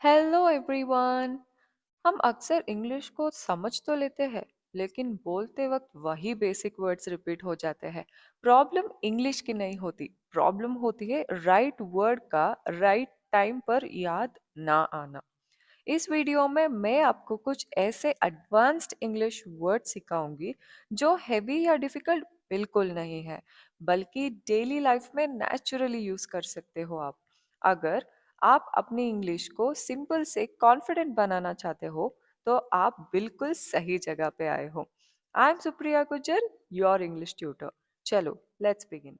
Hello everyone. हम अक्सर English को समझ तो लेते हैं, लेकिन बोलते वक्त वही बेसिक वर्ड्स रिपीट हो जाते हैं। प्रॉब्लम इंग्लिश की नहीं होती, प्रॉब्लम होती है राइट वर्ड का राइट टाइम पर याद ना आना। इस वीडियो में मैं आपको कुछ ऐसे एडवांस्ड इंग्लिश वर्ड सिखाऊंगी जो हैवी या डिफिकल्ट बिल्कुल नहीं है, बल्कि डेली लाइफ में नेचुरली यूज कर सकते हो आप। अगर आप अपनी इंग्लिश को सिंपल से कॉन्फिडेंट बनाना चाहते हो, तो आप बिल्कुल सही जगह पे आए हो। आई एम सुप्रिया गुजर, योर इंग्लिश ट्यूटर। चलो लेट्स बिगिन।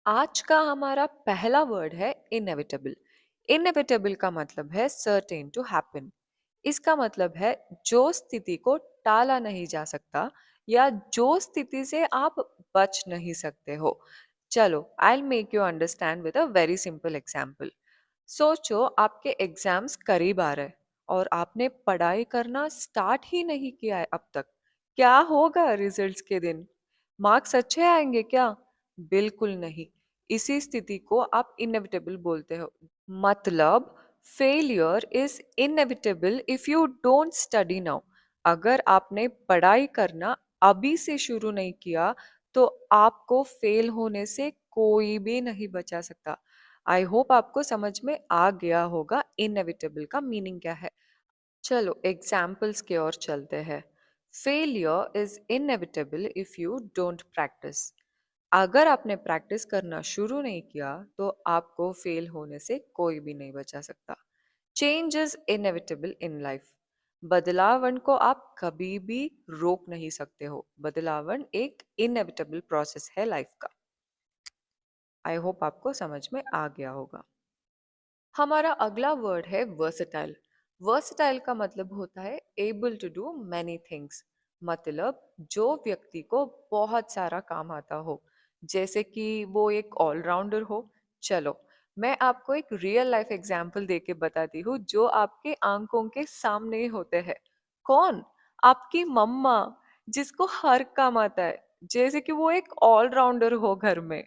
आज का हमारा पहला वर्ड है इनएविटेबल। इनएविटेबल का मतलब है सर्टेन टू हैपन। इसका मतलब है जो स्थिति को टाला नहीं जा सकता, या जो स्थिति से आप बच नहीं सकते हो। चलो I make you understand with a very simple example. सोचो आपके एग्जाम्स करीब आ रहे हैं और आपने पढ़ाई करना स्टार्ट ही नहीं किया है अब तक। क्या होगा रिजल्ट्स के दिन? मार्क्स अच्छे आएंगे क्या? बिल्कुल नहीं। इसी स्थिति को आप इनएविटेबल बोलते हो। मतलब failure is inevitable if you don't study now. अगर आपने पढ़ाई करना अभी से शुरू नहीं किया, तो आपको फेल होने से कोई भी नहीं बचा सकता। आई होप आपको समझ में आ गया होगा इनएविटेबल का मीनिंग क्या है। चलो एग्जाम्पल्स की ओर चलते हैं। Failure is inevitable if you don't practice. अगर आपने प्रैक्टिस करना शुरू नहीं किया, तो आपको फेल होने से कोई भी नहीं बचा सकता। Change is inevitable in life. बदलावन को आप कभी भी रोक नहीं सकते हो। बदलावन एक इनएविटेबल प्रोसेस है लाइफ का। आई होप आपको समझ में आ गया होगा। हमारा अगला वर्ड है वर्सेटाइल। वर्सेटाइल का मतलब होता है able to do many things. मतलब जो व्यक्ति को बहुत सारा काम आता हो, जैसे कि वो एक ऑलराउंडर हो। चलो मैं आपको एक रियल लाइफ एग्जांपल देके बताती हूँ, जो आपके आंखों के सामने ही होते हैं। कौन? आपकी मम्मा, जिसको हर काम आता है, जैसे कि वो एक ऑलराउंडर हो घर में।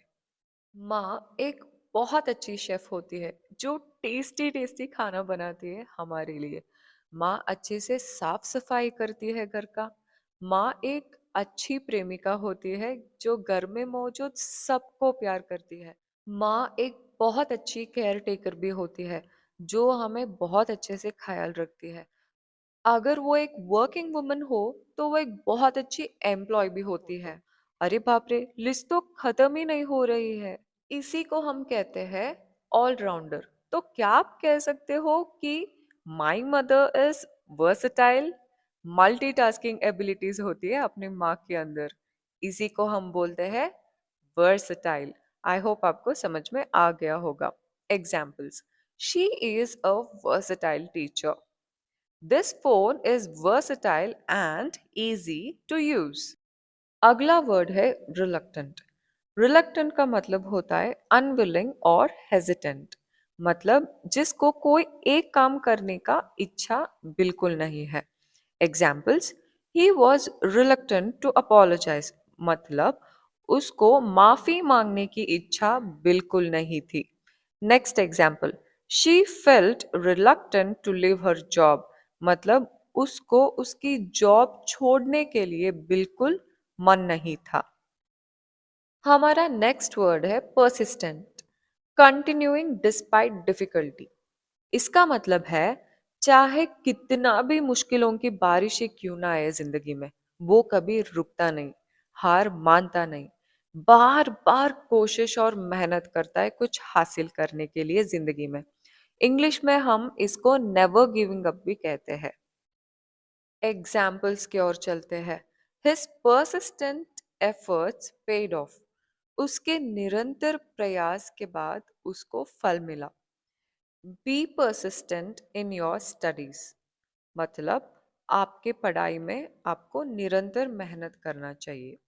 माँ एक बहुत अच्छी शेफ होती है, जो टेस्टी टेस्टी खाना बनाती है हमारे लिए। माँ अच्छे से साफ सफाई करती है घर का। माँ एक अच्छी प्रेमिका होती है, जो घर में मौजूद सबको प्यार करती है। माँ एक बहुत अच्छी केयर टेकर भी होती है, जो हमें बहुत अच्छे से ख्याल रखती है। अगर वो एक वर्किंग वुमन हो, तो वो एक बहुत अच्छी एम्प्लॉय भी होती है। अरे बाप रे, लिस्ट तो खत्म ही नहीं हो रही है। इसी को हम कहते हैं ऑलराउंडर। तो क्या आप कह सकते हो कि my mother is versatile? Multitasking abilities होती है अपनी माँ के अंदर। इसी को हम बोलते हैं वर्सटाइल। आई होप आपको समझ में आ गया होगा। Examples: she is a versatile teacher. This phone is versatile and easy to use. अगला वर्ड है रिलक्टेंट। रिलक्टेंट का मतलब होता है अनविलिंग और हेजिटेंट। मतलब जिसको कोई एक काम करने का इच्छा बिल्कुल नहीं है। Examples: he was reluctant to apologize. मतलब उसको माफी मांगने की इच्छा बिल्कुल नहीं थी। Next example: she felt reluctant to leave her job. मतलब उसको उसकी जॉब छोड़ने के लिए बिल्कुल मन नहीं था। हमारा नेक्स्ट वर्ड है परसिस्टेंट। Continuing despite difficulty. इसका मतलब है चाहे कितना भी मुश्किलों की बारिश ही क्यों ना आए जिंदगी में, वो कभी रुकता नहीं, हार मानता नहीं, बार बार कोशिश और मेहनत करता है कुछ हासिल करने के लिए जिंदगी में। इंग्लिश में हम इसको नेवर गिविंग अप भी कहते हैं। एग्जाम्पल्स की ओर चलते हैं। His persistent efforts paid off. उसके निरंतर प्रयास के बाद उसको फल मिला। Be persistent in your studies. मतलब आपके पढ़ाई में आपको निरंतर मेहनत करना चाहिए।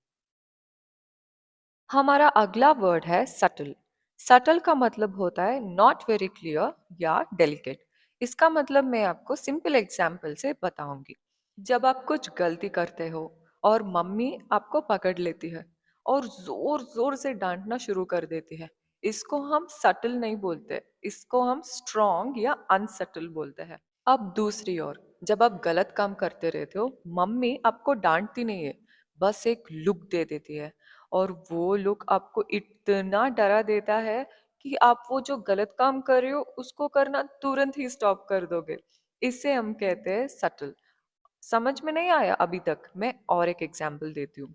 हमारा अगला वर्ड है सटल। सटल का मतलब होता है नॉट वेरी क्लियर या डेलिकेट। इसका मतलब मैं आपको सिंपल एग्जाम्पल से बताऊंगी। जब आप कुछ गलती करते हो और मम्मी आपको पकड़ लेती है और जोर जोर से डांटना शुरू कर देती है, इसको हम सटल नहीं बोलते। इसको हम स्ट्रॉन्ग या अनसटल बोलते हैं। अब दूसरी ओर, जब आप गलत काम करते रहते हो, मम्मी आपको डांटती नहीं है, बस एक लुक दे देती है, और वो लुक आपको इतना डरा देता है कि आप वो जो गलत काम कर रहे हो उसको करना तुरंत ही स्टॉप कर दोगे। इसे हम कहते हैं सटल। समझ में नहीं आया अभी तक? मैं और एक एग्जांपल देती हूँ।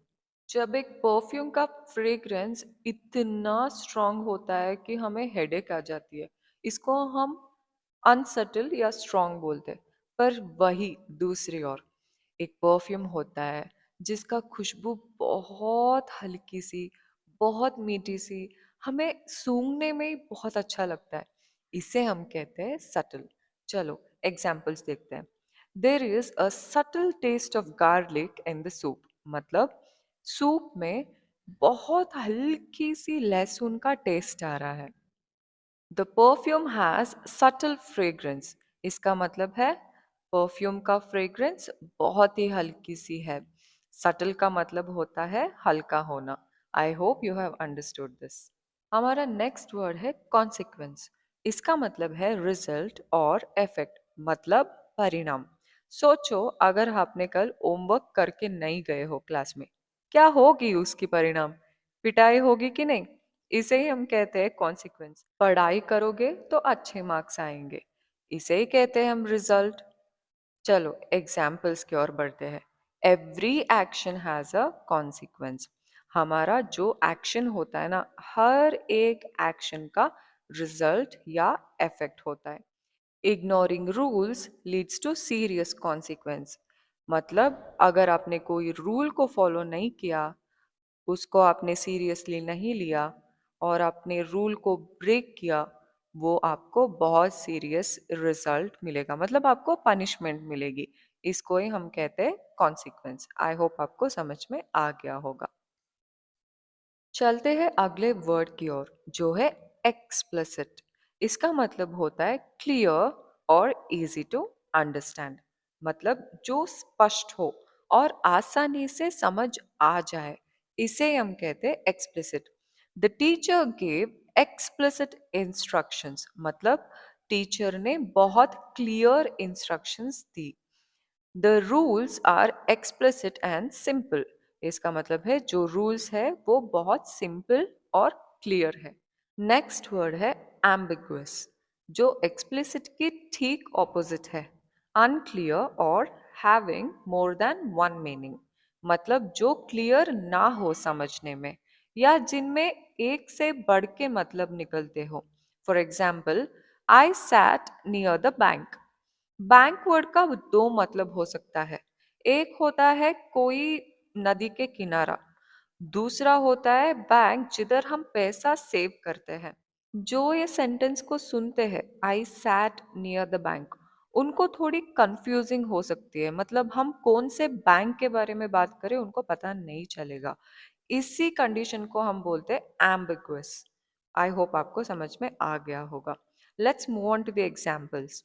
जब एक परफ्यूम का फ्रेग्रेंस इतना स्ट्रांग होता है कि हमें हेडेक आ जाती है, इसको हम अनसटल या स्ट्रांग बोलते हैं। पर वही दूसरी ओर, एक परफ्यूम होता है जिसका खुशबू बहुत हल्की सी, बहुत मीठी सी, हमें सूंघने में ही बहुत अच्छा लगता है। इसे हम कहते हैं सटल। चलो एग्जाम्पल्स देखते हैं। There is a subtle taste of garlic in the soup. मतलब सूप में बहुत हल्की सी लहसुन का टेस्ट आ रहा है। The perfume has subtle fragrance. इसका मतलब है परफ्यूम का फ्रेग्रेंस बहुत ही हल्की सी है। सटल का मतलब होता है हल्का होना। I hope you have understood this. हमारा नेक्स्ट वर्ड है कॉन्सिक्वेंस। इसका मतलब है रिजल्ट और इफेक्ट, मतलब परिणाम। सोचो, अगर आपने कल होमवर्क करके नहीं गए हो क्लास में, क्या होगी उसकी परिणाम? पिटाई होगी कि नहीं? इसे ही हम कहते हैं कॉन्सिक्वेंस। पढ़ाई करोगे तो अच्छे मार्क्स आएंगे, इसे ही कहते हैं हम रिजल्ट। चलो एग्जाम्पल्स की ओर बढ़ते हैं। Every action has a consequence. हमारा जो एक्शन होता है ना, हर एक एक्शन का रिजल्ट या इफेक्ट होता है। Ignoring rules leads to serious consequence. मतलब अगर आपने कोई रूल को फॉलो नहीं किया, उसको आपने सीरियसली नहीं लिया और आपने रूल को ब्रेक किया, वो आपको बहुत सीरियस रिजल्ट मिलेगा, मतलब आपको पनिशमेंट मिलेगी। इसको ही हम कहते हैं कॉन्सिक्वेंस। आई होप आपको समझ में आ गया होगा। चलते हैं अगले वर्ड की ओर, जो है एक्सप्लिसिट। इसका मतलब होता है क्लियर और इजी टू अंडरस्टैंड। मतलब जो स्पष्ट हो और आसानी से समझ आ जाए, इसे हम कहते हैं explicit. The teacher gave explicit instructions. मतलब टीचर ने बहुत क्लियर इंस्ट्रक्शंस दी। The rules are explicit and simple. इसका मतलब है जो रूल्स है वो बहुत सिंपल और क्लियर है। नेक्स्ट वर्ड है एम्बिगुअस, जो एक्सप्लिसिट की ठीक ऑपोजिट है। अनक्लियर और having more than one meaning. मतलब जो क्लियर ना हो समझने में, या जिनमें एक से बढ़ के मतलब निकलते हो। For example, I sat near the bank. Bank word का दो मतलब हो सकता है। एक होता है कोई नदी के किनारा, दूसरा होता है बैंक जिधर हम पैसा सेव करते हैं। जो ये सेंटेंस को सुनते हैं, I sat near the bank, उनको थोड़ी कंफ्यूजिंग हो सकती है। मतलब हम कौन से बैंक के बारे में बात करें उनको पता नहीं चलेगा। इसी कंडीशन को हम बोलते हैं एम्बिगुअस। आई होप आपको समझ में आ गया होगा। Let's move on to the examples.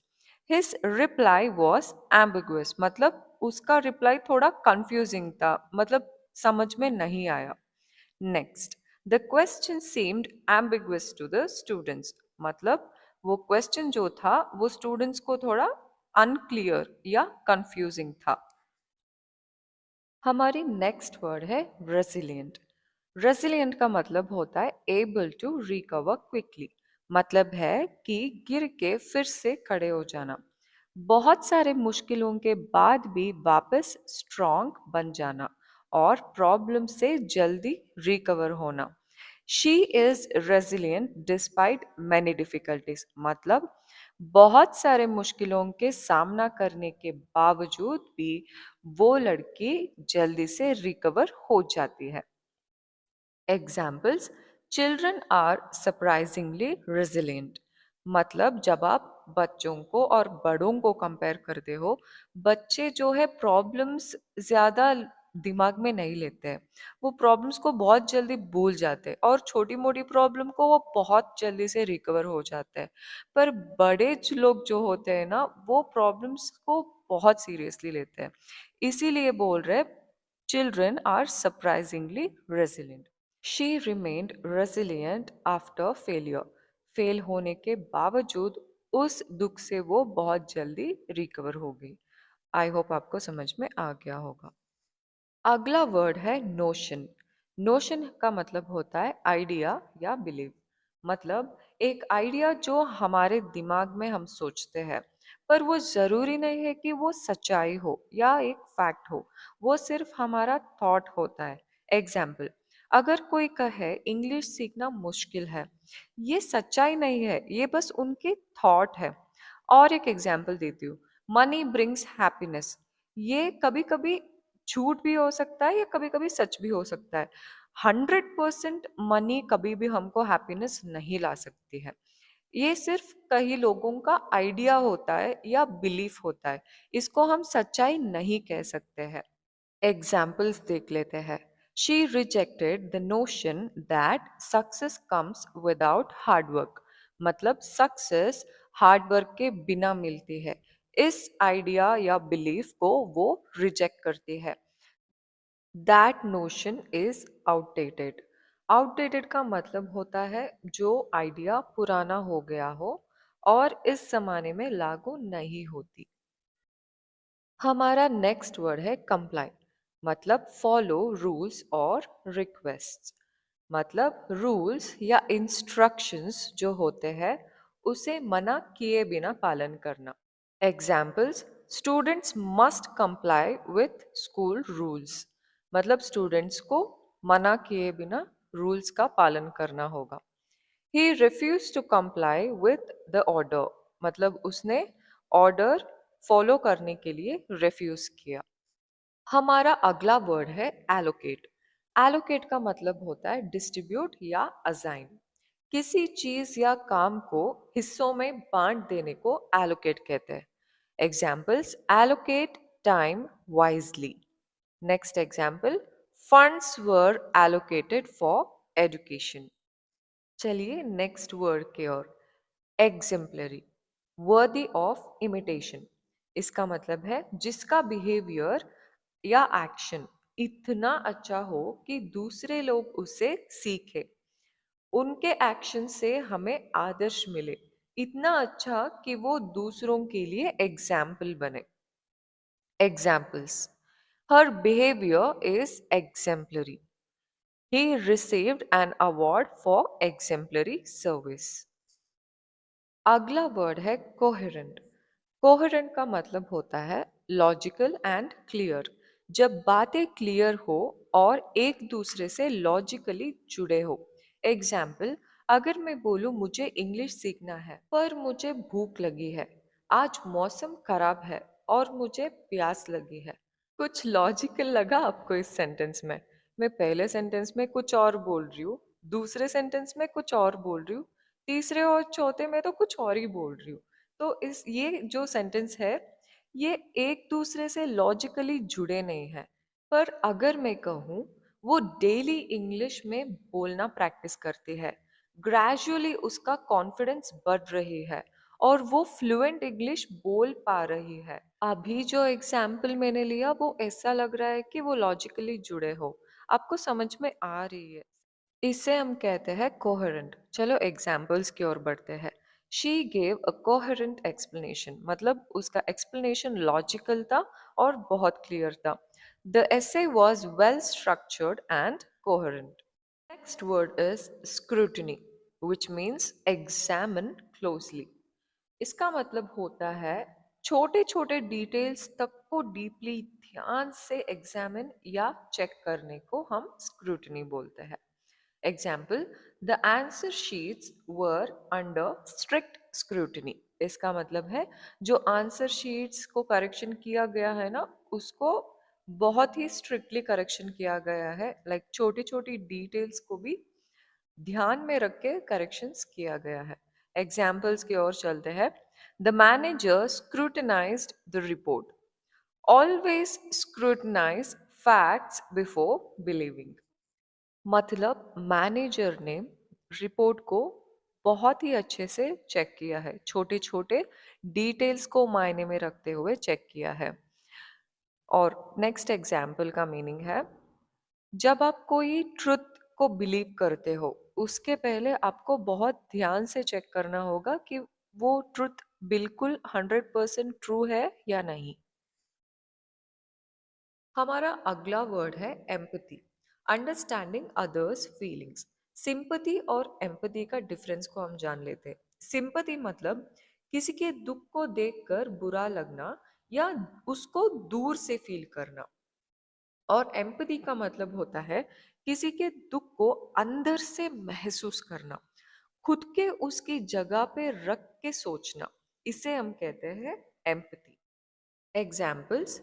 His reply was ambiguous. मतलब उसका रिप्लाई थोड़ा कंफ्यूजिंग था, मतलब समझ में नहीं आया। Next, the question seemed ambiguous to the students. मतलब वो क्वेश्चन जो था वो स्टूडेंट्स को थोड़ा अनक्लियर या कंफ्यूजिंग था। हमारी नेक्स्ट वर्ड है रेसिलियंट। रेसिलियंट का मतलब होता है एबल टू रिकवर क्विकली। मतलब है कि गिर के फिर से खड़े हो जाना, बहुत सारे मुश्किलों के बाद भी वापस स्ट्रांग बन जाना, और प्रॉब्लम से जल्दी रिकवर होना। She is resilient despite many difficulties. मतलब बहुत सारे मुश्किलों के सामना करने के बावजूद भी वो लड़की जल्दी से रिकवर हो जाती है। Examples, children are surprisingly resilient. मतलब जब आप बच्चों को और बड़ों को कंपेयर करते हो, बच्चे जो है प्रॉब्लम्स ज्यादा दिमाग में नहीं लेते हैं। वो प्रॉब्लम्स को बहुत जल्दी भूल जाते हैं और छोटी मोटी प्रॉब्लम को वो बहुत जल्दी से रिकवर हो जाते हैं। पर बड़े लोग जो होते हैं ना, वो प्रॉब्लम्स को बहुत सीरियसली लेते हैं। इसीलिए बोल रहे, children are surprisingly resilient. She remained resilient after failure. Fail होने के बावजूद उस दुख से वो बहुत जल्दी रिकवर हो गई। आई होप आपको समझ में आ गया होगा। अगला वर्ड है नोशन। नोशन का मतलब होता है आइडिया या बिलीव। मतलब एक आइडिया जो हमारे दिमाग में हम सोचते हैं, पर वो जरूरी नहीं है कि वो सच्चाई हो या एक फैक्ट हो। वो सिर्फ हमारा थॉट होता है। एग्जाम्पल, अगर कोई कहे इंग्लिश सीखना मुश्किल है, ये सच्चाई नहीं है, ये बस उनके थॉट है। और एक एग्जाम्पल देती हूँ, मनी ब्रिंग्स हैप्पीनेस। ये कभी कभी झूठ भी हो सकता है या कभी कभी सच भी हो सकता है। 100% मनी कभी भी हमको हैप्पीनेस नहीं ला सकती है। ये सिर्फ कई लोगों का आइडिया होता है या बिलीफ होता है। इसको हम सच्चाई नहीं कह सकते हैं। एग्जाम्पल्स देख लेते हैं। She rejected the notion that success comes without hard work. मतलब सक्सेस हार्ड वर्क के बिना मिलती है। इस आइडिया या बिलीफ को वो रिजेक्ट करती है। That notion is outdated. Outdated का मतलब होता है जो आइडिया पुराना हो गया हो और इस जमाने में लागू नहीं होती। हमारा नेक्स्ट वर्ड है कंप्लाई। मतलब फॉलो रूल्स और रिक्वेस्ट। मतलब रूल्स या इंस्ट्रक्शंस जो होते हैं उसे मना किए बिना पालन करना। Examples, students must comply with school rules. मतलब स्टूडेंट्स को मना किए बिना रूल्स का पालन करना होगा। He refuse to comply with the order. मतलब उसने ऑर्डर फॉलो करने के लिए रिफ्यूज किया। हमारा अगला वर्ड है एलोकेट। एलोकेट का मतलब होता है डिस्ट्रीब्यूट या असाइन। किसी चीज या काम को हिस्सों में बांट देने को एलोकेट कहते हैं। Examples, allocate time wisely. Next example, funds were allocated for education. चलिए नेक्स्ट वर्ड की ओर। Exemplary, worthy of imitation. इसका मतलब है जिसका बिहेवियर या एक्शन इतना अच्छा हो कि दूसरे लोग उसे सीखे। उनके एक्शन से हमें आदर्श मिले, इतना अच्छा कि वो दूसरों के लिए एग्जाम्पल बने। Examples, her behaviour is exemplary. He received an award for exemplary service. अगला वर्ड है कोहेरेंट। कोहेरेंट का मतलब होता है लॉजिकल एंड क्लियर। जब बातें क्लियर हो और एक दूसरे से लॉजिकली जुड़े हो। एग्जाम्पल, अगर मैं बोलूं मुझे इंग्लिश सीखना है पर मुझे भूख लगी है, आज मौसम खराब है और मुझे प्यास लगी है। कुछ लॉजिकल लगा आपको इस सेंटेंस में? मैं पहले सेंटेंस में कुछ और बोल रही हूँ, दूसरे सेंटेंस में कुछ और बोल रही हूँ, तीसरे और चौथे में तो कुछ और ही बोल रही हूँ। तो इस ये जो सेंटेंस है, ये एक दूसरे से लॉजिकली जुड़े नहीं हैं। पर अगर मैं कहूँ वो डेली इंग्लिश में बोलना प्रैक्टिस करती है, ग्रेजुअली उसका कॉन्फिडेंस बढ़ रही है और वो फ्लुएंट इंग्लिश बोल पा रही है। अभी जो एग्जाम्पल मैंने लिया वो ऐसा लग रहा है कि वो लॉजिकली जुड़े हो। आपको समझ में आ रही है? इसे हम कहते हैं कोहेरेंट। चलो एग्जाम्पल्स की ओर बढ़ते हैं। She gave a coherent explanation. मतलब उसका एक्सप्लेनेशन लॉजिकल था और बहुत क्लियर था। The essay was well structured and coherent. Next word is scrutiny, which means examine closely. इसका मतलब होता है छोटे छोटे डिटेल्स तक को डीपली ध्यान से एग्जामिन या चेक करने को हम स्क्रूटनी बोलते हैं। Example, the answer sheets were under strict scrutiny. इसका मतलब है जो आंसर शीट्स को करेक्शन किया गया है ना, उसको बहुत ही स्ट्रिक्टली करेक्शन किया गया है। लाइक छोटी छोटी डिटेल्स को भी ध्यान में रख के करेक्शंस किया गया है। एग्जाम्पल्स की ओर चलते हैं। The manager scrutinised the report. Always scrutinise facts before believing. मतलब मैनेजर ने रिपोर्ट को बहुत ही अच्छे से चेक किया है, छोटे छोटे डिटेल्स को मायने में रखते हुए चेक किया है। और नेक्स्ट एग्जाम्पल का मीनिंग है, जब आप कोई ट्रुथ को बिलीव करते हो, उसके पहले आपको बहुत ध्यान से चेक करना होगा कि वो ट्रुथ बिल्कुल 100% ट्रू है या नहीं। हमारा अगला वर्ड है empathy, understanding others feelings. Sympathy और एम्पथी का डिफरेंस को हम जान लेते हैं। सिंपथी मतलब किसी के दुख को देखकर बुरा लगना या उसको दूर से फील करना, और एम्पथी का मतलब होता है किसी के दुख को अंदर से महसूस करना, खुद के उसकी जगह पे रख के सोचना। इसे हम कहते हैं empathy. Examples,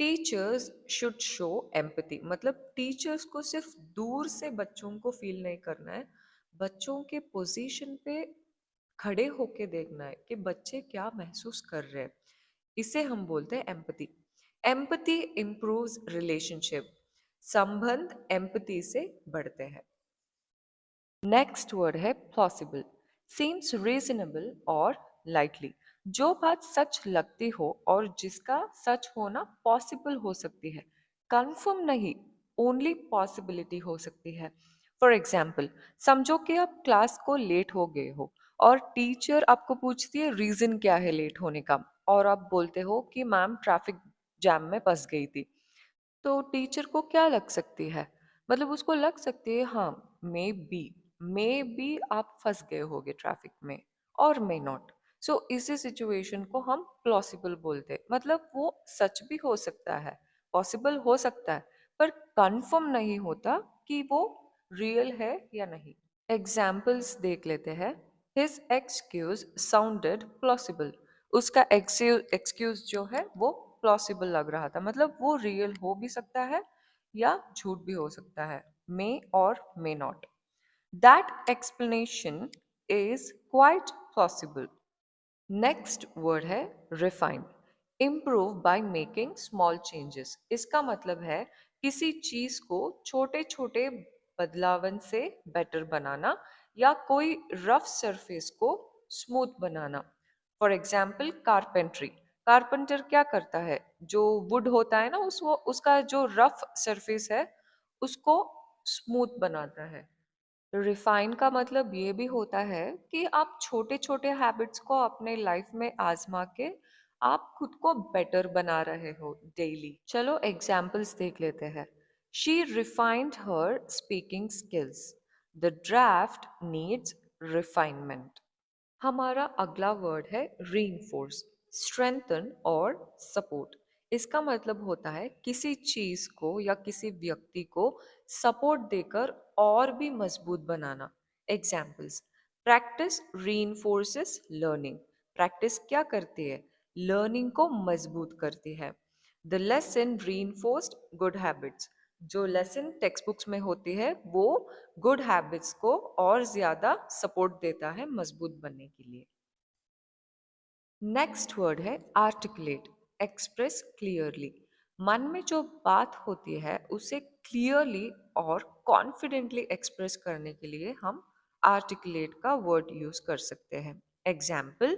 teachers should show empathy मतलब टीचर्स को सिर्फ दूर से बच्चों को फील नहीं करना है, बच्चों के पोजीशन पे खड़े होके देखना है कि बच्चे क्या महसूस कर रहे हैं। इसे हम बोलते हैं एम्पथी। एम्पथी इंप्रूव्स रिलेशनशिप, संबंध एम्पथी से बढ़ते हैं। नेक्स्ट वर्ड है प्लॉसिबल, सीम्स रीजनेबल और लाइकली। जो बात सच लगती हो और जिसका सच होना पॉसिबल हो सकती है, कंफर्म नहीं, ओनली पॉसिबिलिटी हो सकती है। फॉर एग्जाम्पल, समझो कि आप क्लास को लेट हो गए हो और टीचर आपको पूछती है रीजन क्या है लेट होने का, और आप बोलते हो कि मैम ट्रैफिक जैम में फंस गई थी। तो टीचर को क्या लग सकती है, मतलब उसको लग सकती है हाँ, मे बी आप फंस गए होगे ट्रैफिक में, और मे नॉट। सो इसी सिचुएशन को हम प्लॉसिबल बोलते हैं, मतलब वो सच भी हो सकता है, पॉसिबल हो सकता है, पर कंफर्म नहीं होता कि वो रियल है या नहीं। एग्जाम्पल्स देख लेते हैं। हिज एक्सक्यूज साउंडेड प्लॉसिबल, उसका एक्सक्यूज जो है वो प्लॉसिबल लग रहा था, मतलब वो रियल हो भी सकता है या झूठ भी हो सकता है, मे और may not. That explanation is quite plausible. Next word है refine, improve by making small changes. इसका मतलब है किसी चीज को छोटे छोटे बदलावन से बेटर बनाना या कोई रफ सरफेस को smooth banana. For example carpentry, carpenter क्या करता है, जो वुड होता है ना उसका जो रफ सरफेस है उसको स्मूथ बनाता है। रिफाइन का मतलब ये भी होता है कि आप छोटे छोटे हैबिट्स को अपने लाइफ में आजमा के आप खुद को बेटर बना रहे हो डेली। चलो एग्जाम्पल्स देख लेते हैं। She refined her speaking skills, the draft needs refinement. हमारा अगला वर्ड है रीइंफोर्स, स्ट्रेंथन और सपोर्ट। इसका मतलब होता है किसी चीज को या किसी व्यक्ति को सपोर्ट देकर और भी मजबूत बनाना। एग्जाम्पल्स, प्रैक्टिस रीइंफोर्सेस लर्निंग, प्रैक्टिस क्या करती है, लर्निंग को मजबूत करती है। The lesson reinforced good habits, जो लेसन टेक्स्ट बुक्स में होती है वो गुड हैबिट्स को और ज्यादा सपोर्ट देता है मजबूत बनने के लिए। नेक्स्ट वर्ड है आर्टिकुलेट, एक्सप्रेस क्लियरली। मन में जो बात होती है उसे क्लियरली और कॉन्फिडेंटली एक्सप्रेस करने के लिए हम आर्टिकुलेट का वर्ड यूज कर सकते हैं। Example,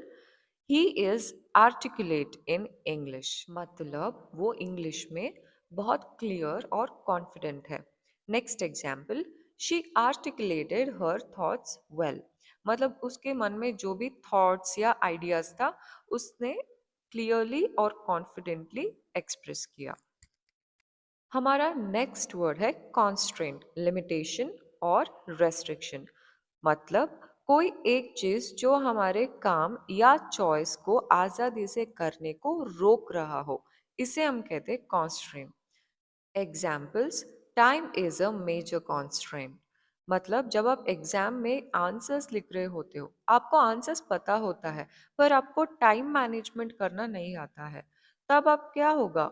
he is articulate in English, मतलब वो इंग्लिश में बहुत क्लियर और कॉन्फिडेंट है। Next example, she articulated her thoughts well, मतलब उसके मन में जो भी थॉट्स या आइडियाज था उसने क्लियरली और कॉन्फिडेंटली एक्सप्रेस किया। हमारा नेक्स्ट वर्ड है कॉन्स्ट्रेंट, लिमिटेशन और रेस्ट्रिक्शन। मतलब कोई एक चीज जो हमारे काम या चॉइस को आजादी से करने को रोक रहा हो, इसे हम कहते हैं constraint. Examples, time is a major constraint, मतलब जब आप एग्जाम में आंसर्स लिख रहे होते हो, आपको आंसर्स पता होता है पर आपको टाइम मैनेजमेंट करना नहीं आता है, तब आप क्या होगा,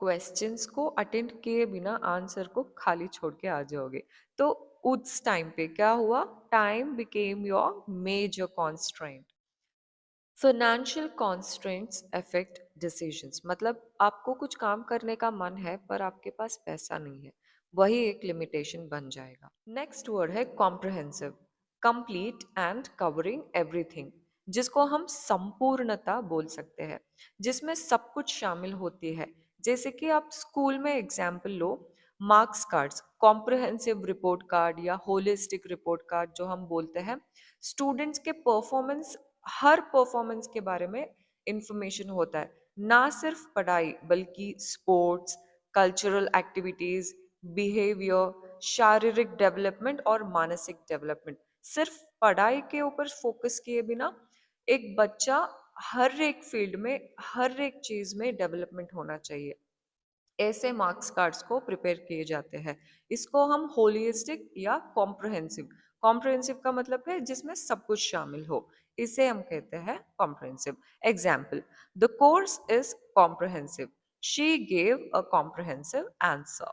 क्वेश्चंस को अटेंड किए बिना आंसर को खाली छोड़ के आ जाओगे। तो उस टाइम पे क्या हुआ, time became your major constraint. Financial constraints affect decisions, मतलब आपको कुछ काम करने का मन है पर आपके पास पैसा नहीं है, वही एक लिमिटेशन बन जाएगा। नेक्स्ट वर्ड है comprehensive, complete and covering everything, जिसको हम संपूर्णता बोल सकते हैं, जिसमें सब कुछ शामिल होती है। जैसे कि आप स्कूल में एग्जाम्पल लो, marks cards, comprehensive report card या होलिस्टिक रिपोर्ट कार्ड जो हम बोलते हैं, स्टूडेंट्स के परफॉर्मेंस, हर परफॉर्मेंस के बारे में इंफॉर्मेशन होता है, ना सिर्फ पढ़ाई बल्कि स्पोर्ट्स, कल्चरल एक्टिविटीज, बिहेवियर, शारीरिक डेवलपमेंट और मानसिक डेवलपमेंट। सिर्फ पढ़ाई के ऊपर फोकस किए बिना एक बच्चा हर एक फील्ड में, हर एक चीज में डेवलपमेंट होना चाहिए। ऐसे मार्क्स कार्ड्स को प्रिपेयर किए जाते हैं। इसको हम होलिस्टिक या कॉम्प्रहेंसिव, कॉम्प्रहेंसिव का मतलब है जिसमें सब कुछ शामिल हो, इसे हम कहते हैं comprehensive. Example, the course is comprehensive, she gave a comprehensive answer.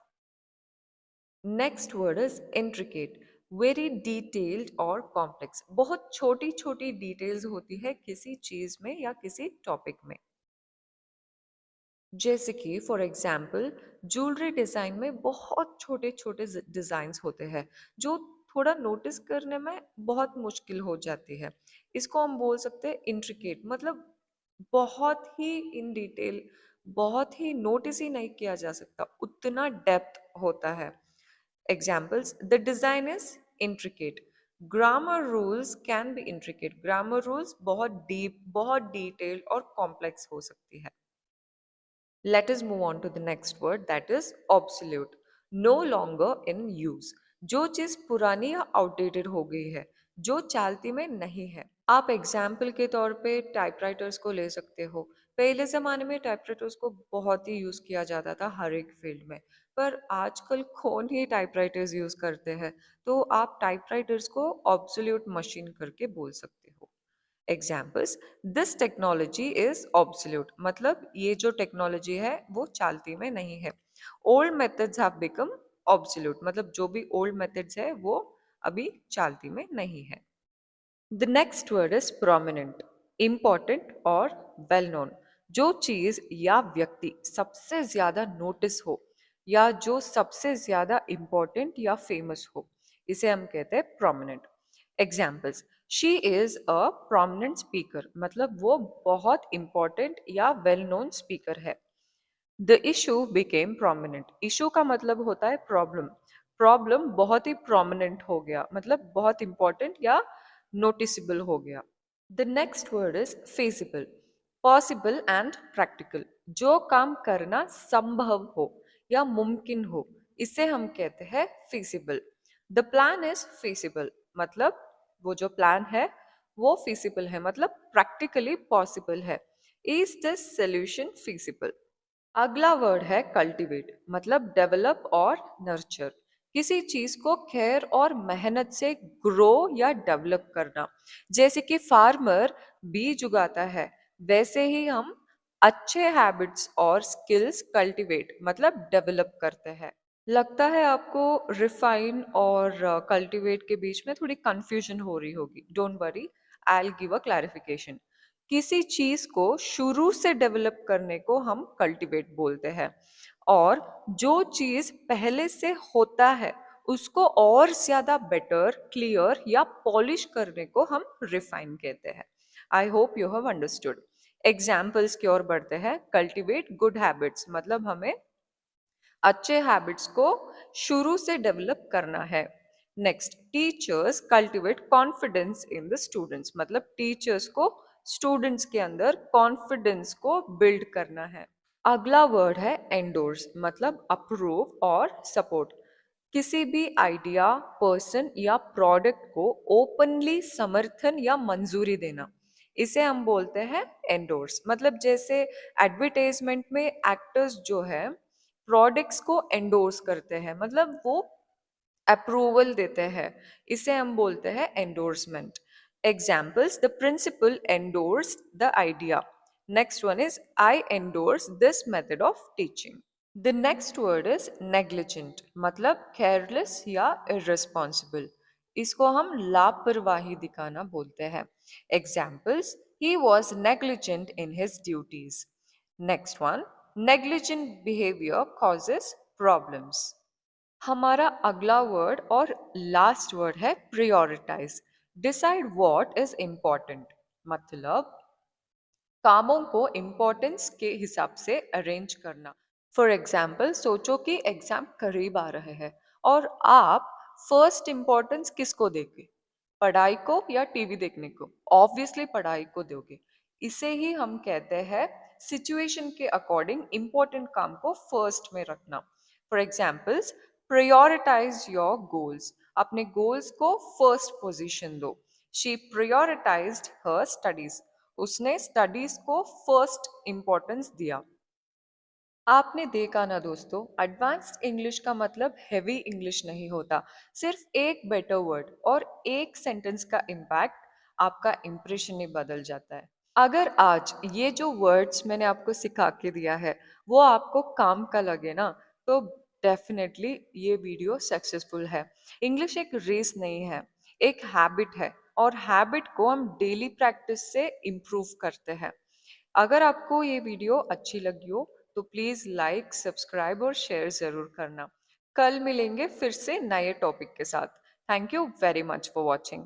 Next word is intricate, very detailed और कॉम्प्लेक्स। बहुत छोटी छोटी डिटेल्स होती है किसी चीज में या किसी टॉपिक में। जैसे कि फॉर एग्जाम्पल, ज्वेलरी डिज़ाइन में बहुत छोटे छोटे डिज़ाइंस होते हैं जो थोड़ा नोटिस करने में बहुत मुश्किल हो जाती है। इसको हम बोल सकते हैं इंट्रिकेट, मतलब बहुत ही इन डिटेल, बहुत ही नोटिस ही नहीं किया जा सकता, उतना डेप्थ होता है। Examples, the design is intricate, grammar rules can be intricate, grammar rules बहुत डीप, बहुत डिटेल्ड और कॉम्प्लेक्स हो सकती है। Let us move on to the next word, that is obsolete, no longer in use। जो चीज पुरानी या आउटडेटेड हो गई है, जो चालती में नहीं है। आप एग्जाम्पल के तौर पे टाइपराइटर्स को ले सकते हो। पहले ज़माने में टाइपराइटर्स को बहुत ही यूज़ किया जाता था हर एक फील्ड में, पर आजकल कौन ही टाइपराइटर्स यूज़ करते हैं, तो आप टाइपराइटर्स को ऑब्सोल्यूट मशीन करके बोल सकते हो। Examples, this technology is absolute, मतलब ये जो टेक्नोलॉजी है वो चालती में नहीं है। Old methods have become absolute, मतलब जो भी ओल्ड मेथड्स है वो अभी चालती में नहीं है। The next word is prominent, important और वेल नोन। जो चीज या व्यक्ति सबसे ज्यादा नोटिस हो या जो सबसे ज्यादा इम्पोर्टेंट या फेमस हो, इसे हम कहते हैं prominent. Examples, she is a prominent speaker, मतलब वो बहुत इंपॉर्टेंट या वेल नोन स्पीकर है। The issue became prominent, issue का मतलब होता है प्रॉब्लम, प्रॉब्लम बहुत ही प्रोमिनेंट हो गया, मतलब बहुत इंपॉर्टेंट या नोटिसेबल हो गया। The next word is feasible, possible and practical. जो काम करना संभव हो या मुमकिन हो, इसे हम कहते हैं feasible। The plan is feasible, मतलब वो जो प्लान है वो feasible है, मतलब प्रैक्टिकली पॉसिबल है। Is this solution feasible? अगला वर्ड है कल्टीवेट, मतलब डेवलप और नर्चर। किसी चीज को केयर और मेहनत से ग्रो या डेवलप करना। जैसे कि फार्मर बीज उगाता है, वैसे ही हम अच्छे हैबिट्स और स्किल्स कल्टीवेट मतलब डेवलप करते हैं। लगता है आपको रिफाइन और कल्टीवेट के बीच में थोड़ी कंफ्यूजन हो रही होगी। Don't worry, I will give a clarification. किसी चीज को शुरू से डेवलप करने को हम कल्टीवेट बोलते हैं, और जो चीज पहले से होता है उसको और ज्यादा बेटर, क्लियर या पॉलिश करने को हम रिफाइन कहते हैं। I hope you have understood. Examples की ओर बढ़ते हैं। कल्टीवेट गुड हैबिट्स, मतलब हमें अच्छे हैबिट्स को शुरू से डेवलप करना है। Next, teachers cultivate confidence in the students, मतलब टीचर्स को स्टूडेंट्स के अंदर कॉन्फिडेंस को बिल्ड करना है। अगला वर्ड है एंडोर्स, मतलब अप्रूव और सपोर्ट। किसी भी आइडिया, पर्सन या प्रोडक्ट को ओपनली समर्थन या मंजूरी देना, इसे हम बोलते हैं एंडोर्स। मतलब जैसे एडवर्टाइजमेंट में एक्टर्स जो है प्रोडक्ट्स को एंडोर्स करते हैं, मतलब वो अप्रूवल देते हैं, इसे हम बोलते हैं endorsement. Examples, the principal endorse the idea. Next one is, I endorse this method of teaching. The next word is negligent, मतलब केयरलेस या इररिस्पॉन्सिबल। इसको हम लापरवाही दिखाना बोलते हैं। Examples, he was negligent in his duties. Next one, negligent behaviour causes problems. हमारा अगला वर्ड और लास्ट वर्ड है prioritize. Decide what is important, मतलब कामों को इम्पोर्टेंस के हिसाब से अरेंज करना। फॉर एग्जाम्पल सोचो कि एग्जाम करीब आ रहे हैं और आप फर्स्ट इम्पोर्टेंस किसको देंगे, पढ़ाई को या टीवी देखने को? ऑब्वियसली पढ़ाई को दोगे। इसे ही हम कहते हैं सिचुएशन के अकॉर्डिंग इम्पोर्टेंट काम को फर्स्ट में रखना। For examples, prioritize your goals, अपने गोल्स को फर्स्ट पोजीशन दो। शी प्रायोरिटाइज्ड हर स्टडीज, उसने स्टडीज को फर्स्ट इम्पोर्टेंस दिया। आपने देखा ना दोस्तों, एडवांस्ड इंग्लिश का मतलब हैवी इंग्लिश नहीं होता। सिर्फ एक बेटर वर्ड और एक सेंटेंस का इम्पैक्ट आपका इम्प्रेशन ही बदल जाता है। अगर आज ये जो वर्ड्स मैंने आपको सिखा के दिया है वो आपको काम का लगे ना, तो डेफिनेटली ये वीडियो सक्सेसफुल है। इंग्लिश एक रेस नहीं है, एक हैबिट है, और हैबिट को हम डेली प्रैक्टिस से इम्प्रूव करते हैं। अगर आपको ये वीडियो अच्छी लगी हो तो प्लीज लाइक, सब्सक्राइब और शेयर जरूर करना। कल मिलेंगे फिर से नए टॉपिक के साथ। Thank you very much for watching.